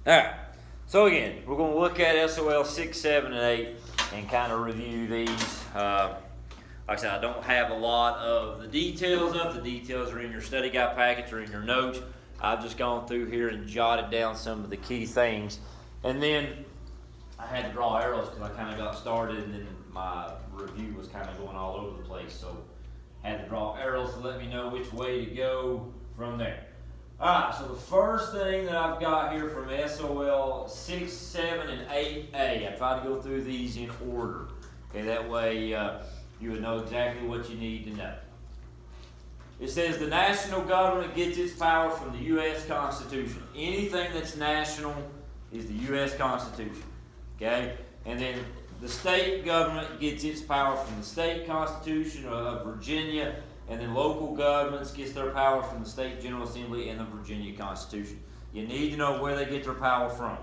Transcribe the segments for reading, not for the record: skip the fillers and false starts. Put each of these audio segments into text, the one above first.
Alright, so again, we're going to look at SOL 6, 7, and 8 and kind of review these. Like I said, I don't have a lot of the details up. The details are in your study guide package or in your notes. I've just gone through here and jotted down some of the key things. And then I had to draw arrows because I kind of got started and then my review was kind of going all over the place. So I had to draw arrows to let me know which way to go from there. Alright, so the first thing that I've got here from SOL 6, 7, and 8A, I try to go through these in order. Okay, that way you would know exactly what you need to know. It says the national government gets its power from the U.S. Constitution. Anything that's national is the U.S. Constitution. Okay, and then the state government gets its power from the state constitution of Virginia. And then local governments gets their power from the State General Assembly and the Virginia Constitution. You need to know where they get their power from.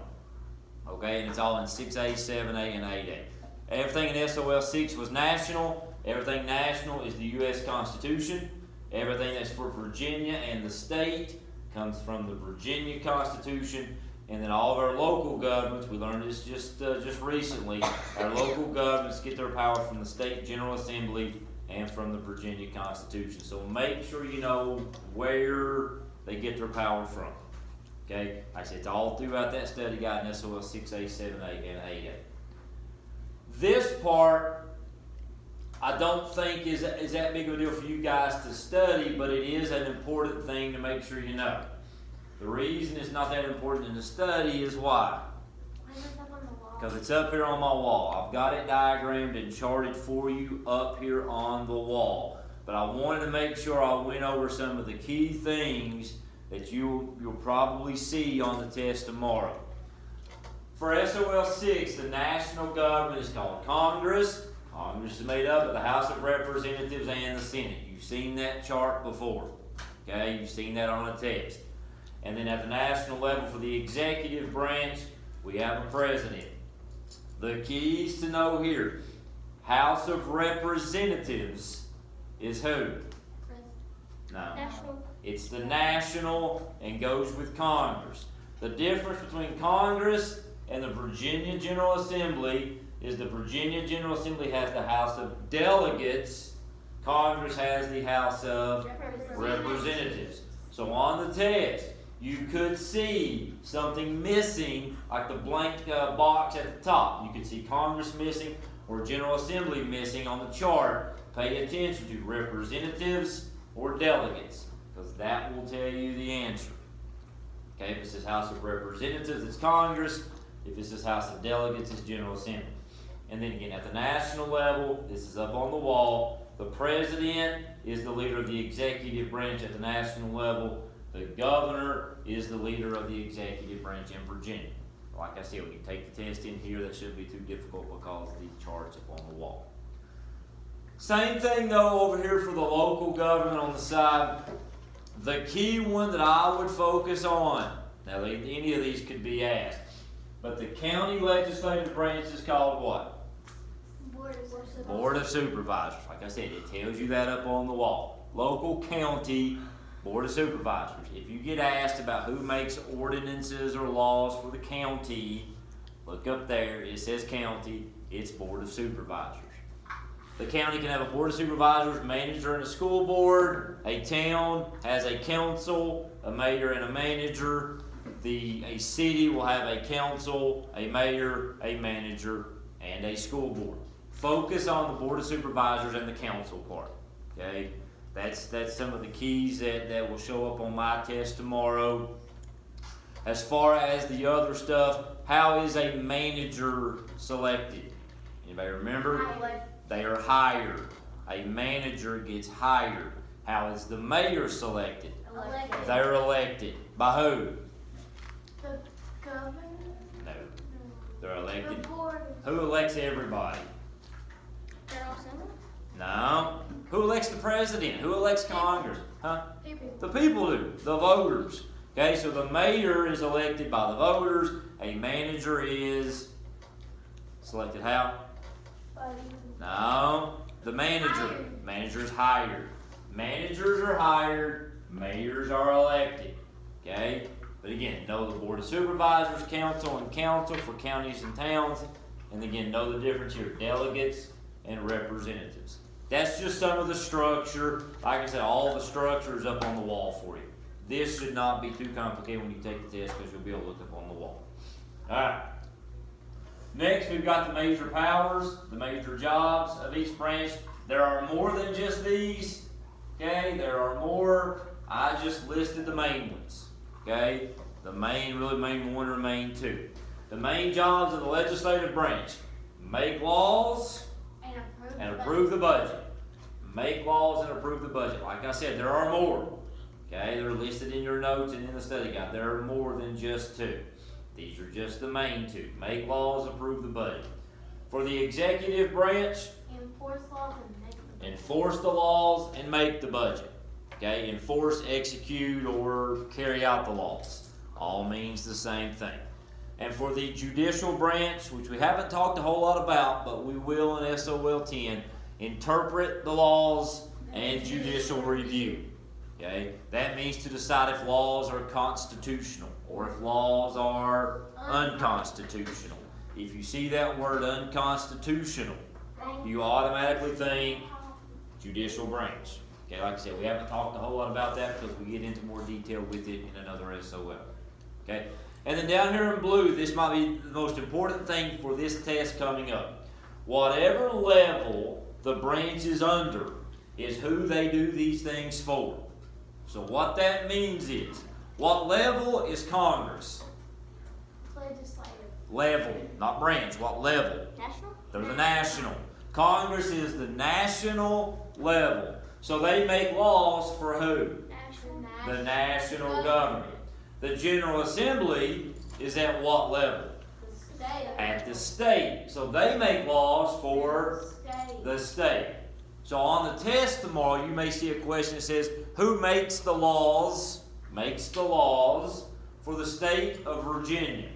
Okay, and it's all in 6A, 7A, and 8A. Everything in SOL 6 was national. Everything national is the U.S. Constitution. Everything that's for Virginia and the state comes from the Virginia Constitution. And then all of our local governments, we learned this just recently, our local governments get their power from the State General Assembly and from the Virginia Constitution. So make sure you know where they get their power from. Okay? Like I said, it's all throughout that study guide in SOL 6A, 7A, and 8A. This part, I don't think is that big of a deal for you guys to study, but it is an important thing to make sure you know. The reason it's not that important to study is why? Because it's up here on my wall. I've got it diagrammed and charted for you up here on the wall. But I wanted to make sure I went over some of the key things that you'll probably see on the test tomorrow. For SOL 6, the national government is called Congress. Congress is made up of the House of Representatives and the Senate. You've seen that chart before. Okay, you've seen that on a test. And then at the national level for the executive branch, we have a president. The keys to know here, House of Representatives is who? No. National. It's the national and goes with Congress. The difference between Congress and the Virginia General Assembly is the Virginia General Assembly has the House of Delegates. Congress has the House of Representatives. So on the test, you could see something missing, like the blank box at the top. You could see Congress missing or General Assembly missing on the chart. Pay attention to representatives or delegates, because that will tell you the answer. Okay, if it says House of Representatives, it's Congress. If it says House of Delegates, it's General Assembly. And then again, at the national level, this is up on the wall. The president is the leader of the executive branch at the national level. The governor is the leader of the executive branch in Virginia. Like I said, when you take the test in here, that shouldn't be too difficult because the chart's up on the wall. Same thing though over here for the local government on the side. The key one that I would focus on, now any of these could be asked, but the county legislative branch is called what? Board of Supervisors. Like I said, it tells you that up on the wall. Local, county, Board of Supervisors. If you get asked about who makes ordinances or laws for the county, look up there. It says county. It's Board of Supervisors. The county can have a Board of Supervisors, manager, and a school board. A town has a council, a mayor, and a manager. A city will have a council, a mayor, a manager, and a school board. Focus on the Board of Supervisors and the council part. Okay? That's some of the keys that will show up on my test tomorrow. As far as the other stuff, how is a manager selected? Anybody remember? They are hired. A manager gets hired. How is the mayor selected? Elected. They're elected. By who? The governor? No. They're elected. The board. Who elects everybody? General Assembly? No. Who elects the president? Who elects Congress? Huh? People. The people do. The voters. Okay, so the mayor is elected by the voters. A manager is selected how? No. The manager. Hired. Manager is hired. Managers are hired. Mayors are elected. Okay? But again, know the Board of Supervisors, council, and council for counties and towns. And again, know the difference here, delegates and representatives. That's just some of the structure. Like I said, all the structure is up on the wall for you. This should not be too complicated when you take the test because you'll be able to look up on the wall. Alright. Next, we've got the major powers, the major jobs of each branch. There are more than just these. Okay, there are more. I just listed the main ones. Okay, the main one or main two. The main jobs of the legislative branch: make laws and approve the budget. Make laws and approve the budget. Like I said, there are more. Okay, they're listed in your notes and in the study guide. There are more than just two. These are just the main two. Make laws, approve the budget. For the executive branch, enforce laws and make them. enforce the laws and make the budget. Okay, enforce, execute, or carry out the laws. All means the same thing. And for the judicial branch, which we haven't talked a whole lot about, but we will in SOL 10, interpret the laws and judicial review. Okay, that means to decide if laws are constitutional or if laws are unconstitutional. If you see that word unconstitutional, you automatically think judicial branch. Okay, like I said, we haven't talked a whole lot about that because we get into more detail with it in another SOL. Okay, and then down here in blue, this might be the most important thing for this test coming up. Whatever level the branch is under is who they do these things for. So what that means is, what level is Congress? Legislative. Level, not branch, what level? National? They're the national. Congress is the national level. So they make laws for who? National. The national government. The General Assembly is at what level? The state. At the state. So they make laws for State. the state. So on the test tomorrow, you may see a question that says, who makes the laws for the state of Virginia?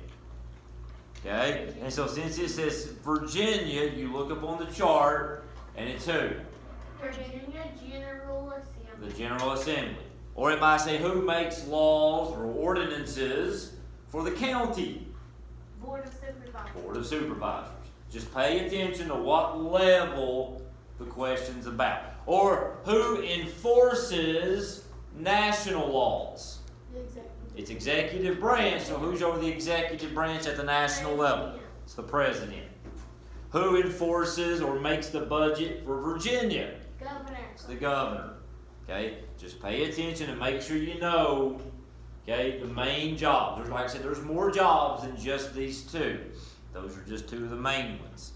Okay? And so since it says Virginia, you look up on the chart, and it's who? Virginia General Assembly. The General Assembly. Or it might say, who makes laws or ordinances for the county? Board of Supervisors. Board of Supervisors. Just pay attention to what level the question's about. Or who enforces national laws? The executive. It's executive branch, so who's over the executive branch at the national level? It's the president. Who enforces or makes the budget for Virginia? Governor. It's the governor. Okay, just pay attention and make sure you know, okay, the main jobs. There's, like I said, there's more jobs than just these two. Those are just two of the main ones.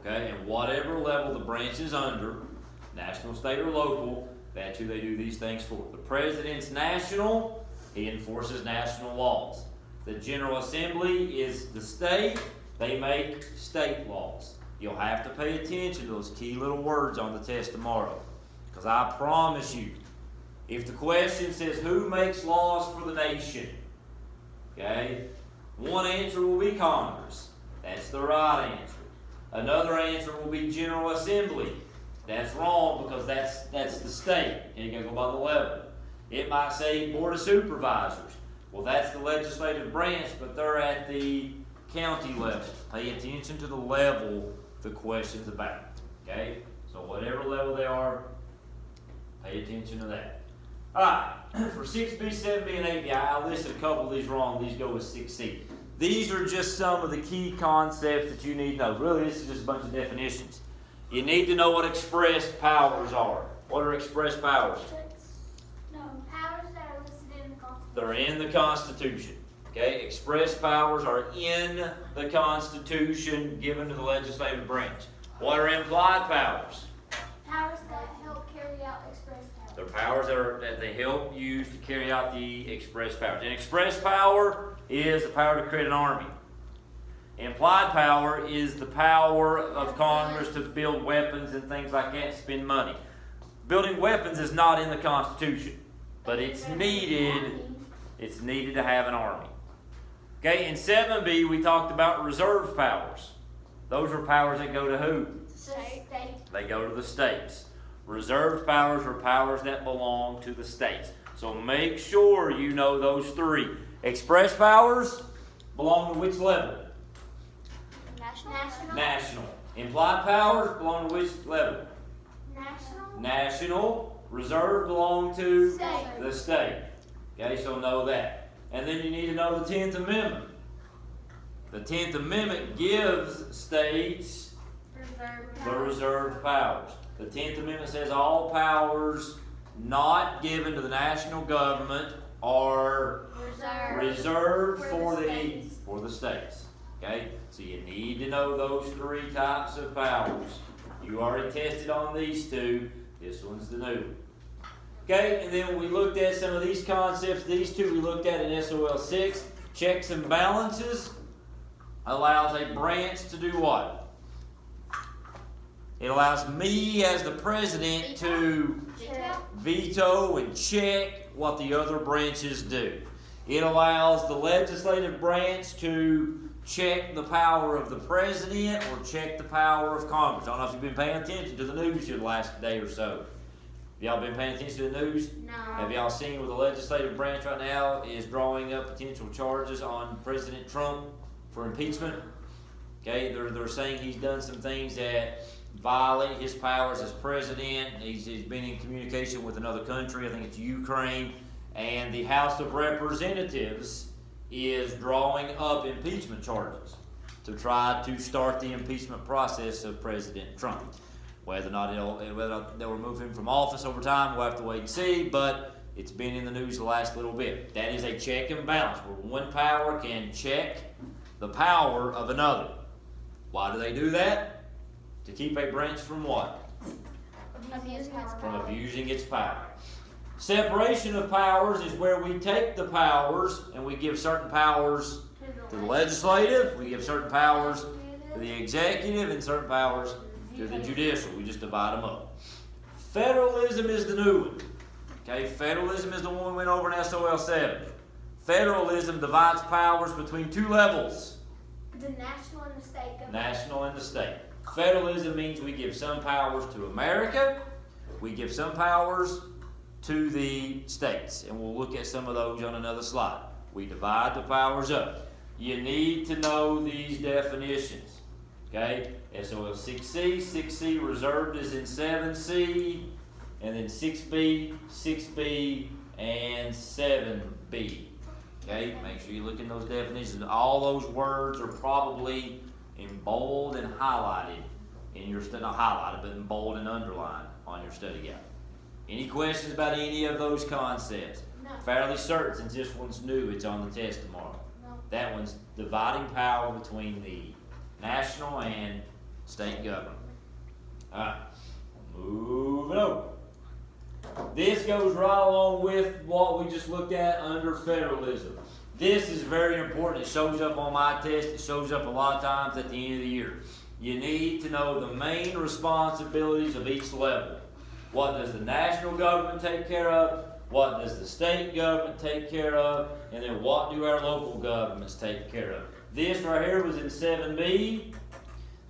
Okay, and whatever level the branch is under, national, state, or local, that's who they do these things for. The president's national, he enforces national laws. The General Assembly is the state, they make state laws. You'll have to pay attention to those key little words on the test tomorrow. Because I promise you, if the question says who makes laws for the nation, okay, one answer will be Congress. That's the right answer. Another answer will be General Assembly. That's wrong because that's the state. Okay, you gotta go by the level. It might say Board of Supervisors. Well, that's the legislative branch, but they're at the county level. Pay attention to the level the question's about. Okay? So whatever level they are, pay attention to that. Alright, for 6B, 7B, and 8B, I listed a couple of these wrong. These go with 6C. These are just some of the key concepts that you need to know. Really, this is just a bunch of definitions. You need to know what express powers are. What are express powers? No, powers that are listed in the Constitution. They're in the Constitution. Okay, express powers are in the Constitution given to the legislative branch. What are implied powers? Powers that help carry out express powers. They're powers that they help use to carry out the express powers. An express power is the power to create an army. Implied power is the power of Congress to build weapons and things like that, spend money. Building weapons is not in the Constitution, but it's needed to have an army. Okay, in 7B we talked about reserve powers. Those are powers that go to who? State. They go to the states. Reserved powers are powers that belong to the states. So make sure you know those three. Express powers belong to which level? National. National. Implied powers belong to which level? National. National. Reserve belong to State. the state. Okay, so know that. And then you need to know the 10th Amendment. The 10th Amendment gives states the reserved powers. The 10th Amendment says all powers not given to the national government are reserved for the states. Okay? So you need to know those three types of powers. You already tested on these two. This one's the new one. Okay, and then we looked at some of these concepts. These two we looked at in SOL 6. Checks and balances allows a branch to do what? It allows me as the president to veto and check what the other branches do. It allows the legislative branch to check the power of the president or check the power of Congress. I don't know if you've been paying attention to the news here the last day or so. Y'all been paying attention to the news? No. Have y'all seen where the legislative branch right now is drawing up potential charges on President Trump for impeachment? Okay, they're saying he's done some things that violate his powers as president. He's been in communication with another country, I think it's Ukraine, and the House of Representatives is drawing up impeachment charges to try to start the impeachment process of President Trump. Whether or not they'll remove him from office over time, we'll have to wait and see, but it's been in the news the last little bit. That is a check and balance, where one power can check the power of another. Why do they do that? To keep a branch from what? From abusing its power. Separation of powers is where we take the powers and we give certain powers to the legislative, we give certain powers to the executive, and certain powers to the judicial. We just divide them up. Federalism is the new one. Okay, federalism is the one we went over in SOL 7. Federalism divides powers between two levels. The national and the state government. National and the state. Federalism means we give some powers to America, we give some powers to the states, and we'll look at some of those on another slide. We divide the powers up. You need to know these definitions. Okay? SOL 6C, 6C reserved is in 7C, and then 6B, 6B, and 7B. Okay? Make sure you look in those definitions. All those words are probably in bold and highlighted in your study, not highlighted, but in bold and underlined on your study guide. Any questions about any of those concepts? No. Fairly certain, since this one's new, it's on the test tomorrow. No. That one's dividing power between the national and state government. Alright, moving over. This goes right along with what we just looked at under federalism. This is very important. It shows up on my test. It shows up a lot of times at the end of the year. You need to know the main responsibilities of each level. What does the national government take care of? What does the state government take care of? And then what do our local governments take care of? This right here was in 7B.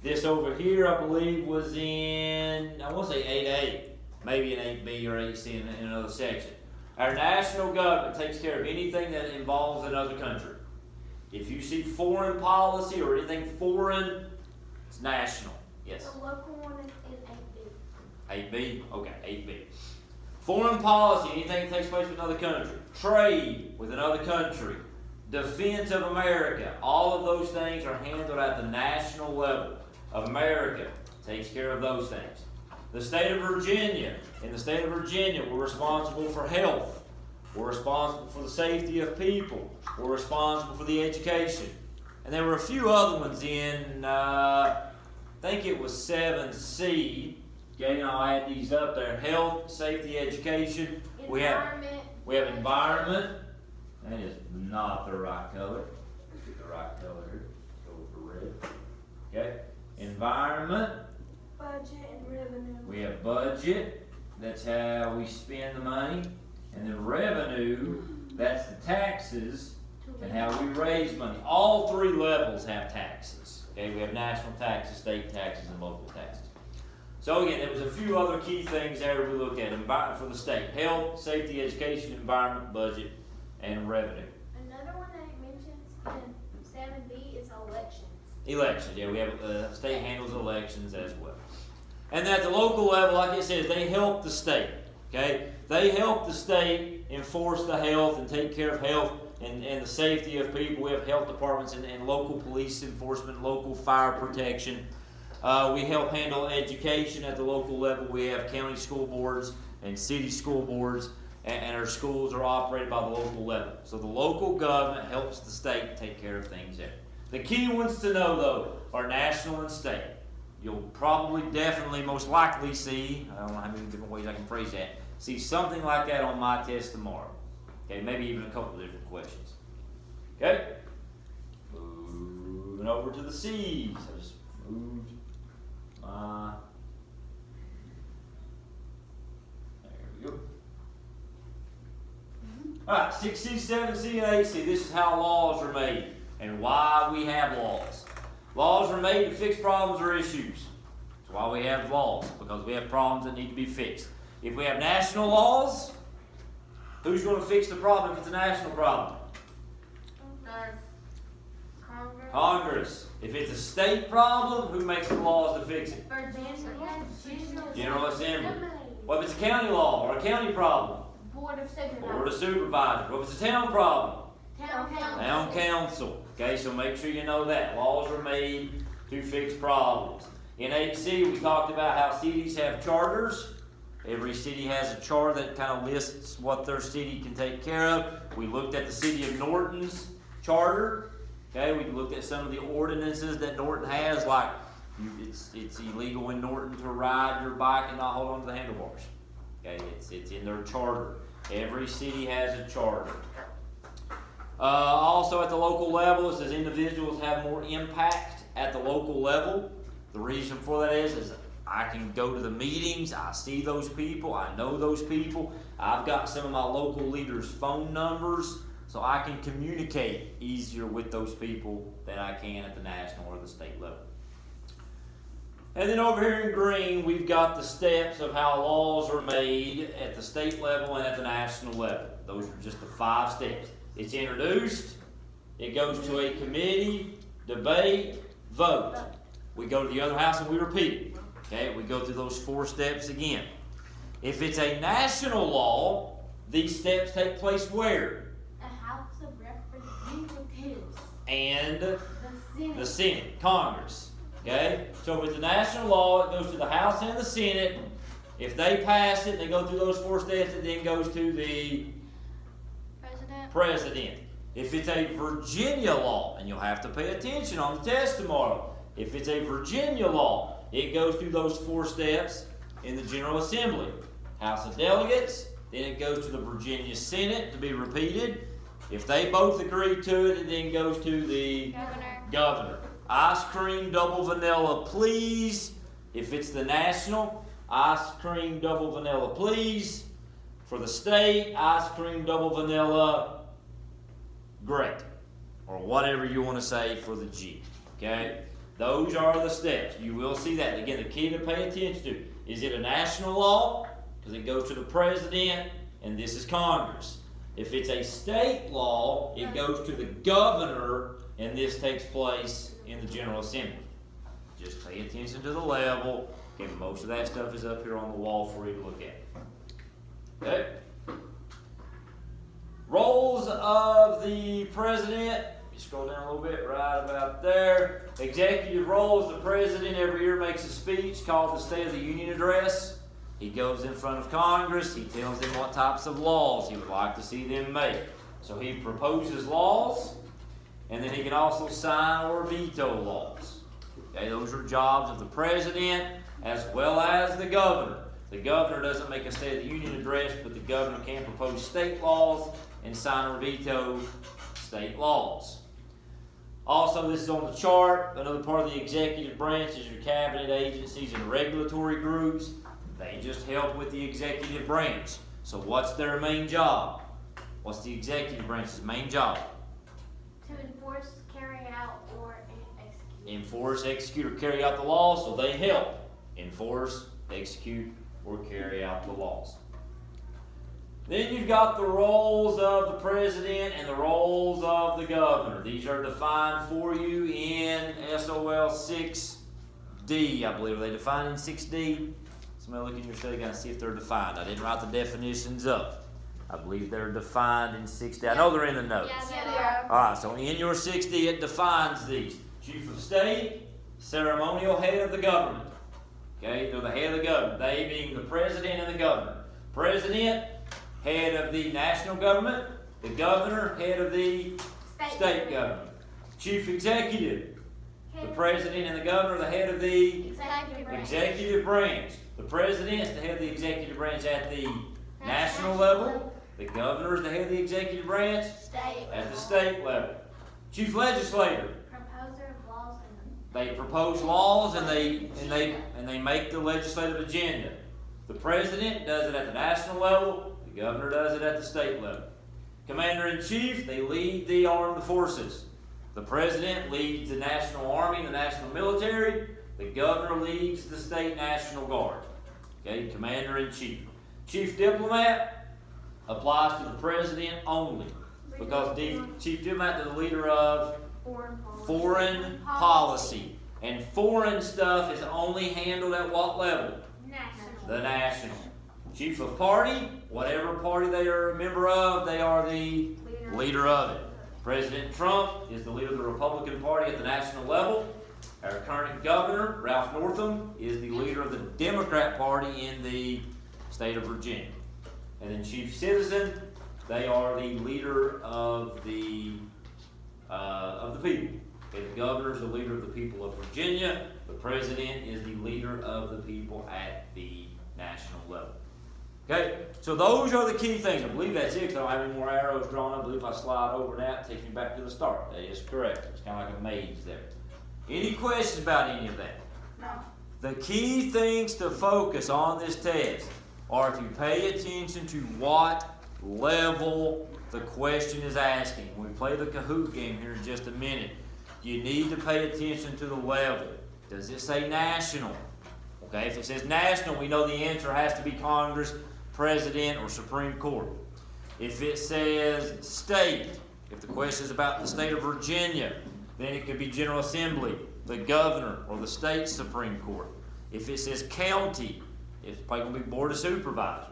This over here, I believe, was in, I want to say 8A. Maybe in 8B or 8C in another section. Our national government takes care of anything that involves another country. If you see foreign policy or anything foreign, it's national. Yes? The local one is 8B. 8B? Okay, 8B. Foreign policy, anything that takes place with another country. Trade with another country. Defense of America. All of those things are handled at the national level. America takes care of those things. The state of Virginia. In the state of Virginia, we're responsible for health. We're responsible for the safety of people. We're responsible for the education. And there were a few other ones in, I think it was 7C. Okay, and I'll add these up there. Health, safety, education. We have environment. That is not the right color. Get the right color here. Go for red. Okay. Environment. Budget and revenue. We have budget. That's how we spend the money. And then revenue. That's the taxes and how we raise money. All three levels have taxes. Okay, we have national taxes, state taxes, and local taxes. So again, there was a few other key things there we looked at. Environment for the state: health, safety, education, environment, budget, and revenue. Another one that it mentions in 7B is elections. Elections, yeah, we have state handles elections as well. And at the local level, like it says, they help the state. Okay, they help the state enforce the health and take care of health and the safety of people. We have health departments and local police enforcement, local fire protection. We help handle education at the local level. We have county school boards and city school boards, and our schools are operated by the local level. So the local government helps the state take care of things there. The key ones to know, though, are national and state. You'll probably, definitely, most likely see, I don't know how many different ways I can phrase that, see something like that on my test tomorrow. Okay, maybe even a couple of different questions. Okay? Moving over to the C's. I just moved my, there we go. Alright, 6C, 7C, and 8C. This is how laws are made and why we have laws. Laws are made to fix problems or issues. That's why we have laws, because we have problems that need to be fixed. If we have national laws, who's going to fix the problem if it's a national problem? Congress. Congress. If it's a state problem, who makes the laws to fix it? General Assembly. What if it's a county law or a county problem? Board of Supervisors. Board of Supervisors. What if it's a town problem? Town Council. Town council. Okay, so make sure you know that. Laws are made to fix problems. In 8C, we talked about how cities have charters. Every city has a charter that kind of lists what their city can take care of. We looked at the city of Norton's charter. Okay, we looked at some of the ordinances that Norton has, like it's illegal in Norton to ride your bike and not hold on to the handlebars. Okay, it's in their charter. Every city has a charter. Also at the local level, it says individuals have more impact at the local level. The reason for that is I can go to the meetings, I see those people, I know those people. I've got some of my local leaders' phone numbers, so I can communicate easier with those people than I can at the national or the state level. And then over here in green, we've got the steps of how laws are made at the state level and at the national level. Those are just the 5 steps. It's introduced, it goes to a committee, debate, vote. We go to the other house and we repeat it. Okay, we go through those 4 steps again. If it's a national law, these steps take place where? The House of Representatives. And The Senate. the Senate, Congress. Okay, so with the national law, it goes to the House and the Senate. If they pass it, they go through those 4 steps, it then goes to the President. If it's a Virginia law, and you'll have to pay attention on the test tomorrow. If it's a Virginia law, it goes through those 4 steps in the General Assembly. House of Delegates, then it goes to the Virginia Senate to be repeated. If they both agree to it, it then goes to the Governor. Ice cream, double vanilla, please. If it's the national, ice cream, double vanilla, please. For the state, ice cream, double vanilla, great. Or whatever you want to say for the G. Okay? Those are the steps. You will see that. Again, the key to pay attention to. Is it a national law? Because it goes to the president, and this is Congress. If it's a state law, it goes to the governor, and this takes place in the General Assembly. Just pay attention to the level. Okay, most of that stuff is up here on the wall for you to look at. Okay. Roles of the president. You scroll down a little bit, right about there. Executive roles. The president every year makes a speech called the State of the Union Address. He goes in front of Congress. He tells them what types of laws he would like to see them make. So he proposes laws, and then he can also sign or veto laws. Okay, those are jobs of the president as well as the governor. The governor doesn't make a State of the Union address, but the governor can propose state laws and sign or veto state laws. Also, this is on the chart. Another part of the executive branch is your cabinet agencies and regulatory groups. They just help with the executive branch. So what's their main job? What's the executive branch's main job? To enforce, carry out, or execute. Enforce, execute, or carry out the law, so they help enforce, execute or carry out the laws. Then you've got the roles of the president and the roles of the governor. These are defined for you in SOL 6D, I believe. Are they defined in 6D? Somebody look in your study guide and see if they're defined. I didn't write the definitions up. I believe they're defined in 6D. I know they're in the notes. Yeah. Alright, so in your 6D it defines these. Chief of State, ceremonial head of the government. Okay, they're the head of the government. They being the president and the governor. President, head of the national government. The governor, head of the state government. Chief executive, the president and the governor, the head of the executive branch. The president is the head of the executive branch at the national level. The governor is the head of the executive branch at the state level. Chief legislator. Proposer of laws and They propose laws and they make the legislative agenda. The president does it at the national level. The governor does it at the state level. Commander-in-chief, they lead the armed forces. The president leads the national army, the national military. The governor leads the state national guard. Okay, commander-in-chief. Chief diplomat applies to the president only, because chief diplomat is the leader of foreign policy. And foreign stuff is only handled at what level? The national. Chief of party, whatever party they are a member of, they are the leader of it. President Trump is the leader of the Republican Party at the national level. Our current governor, Ralph Northam, is the leader of the Democrat Party in the state of Virginia. And then chief citizen, they are the leader of the people. Okay, the governor is the leader of the people of Virginia. The president is the leader of the people at the national level. Okay, so those are the key things. I believe that's it, because I don't have any more arrows drawn up. I believe if I slide over that, it takes me back to the start. That is correct. It's kind of like a maze there. Any questions about any of that? No. The key things to focus on this test are if you pay attention to what level the question is asking. When we play the Kahoot game here in just a minute, you need to pay attention to the level. Does it say national? Okay, if it says national, we know the answer has to be Congress, President, or Supreme Court. If it says state, if the question is about the state of Virginia, then it could be General Assembly, the governor, or the state Supreme Court. If it says county, it's probably going to be Board of Supervisors.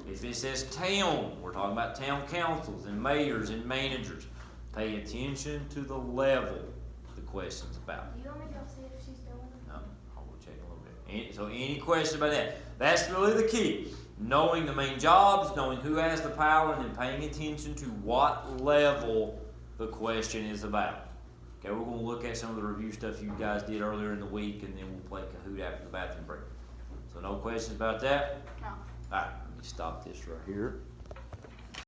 If it says town, we're talking about town councils and mayors and managers. Pay attention to the level the question's about. Do you want me to go see if she's doing it? No, I'll go check a little bit. So any question about that? That's really the key. Knowing the main jobs, knowing who has the power, and then paying attention to what level the question is about. Okay, we're going to look at some of the review stuff you guys did earlier in the week, and then we'll play Kahoot after the bathroom break. So no questions about that? No. All right, let me stop this right here.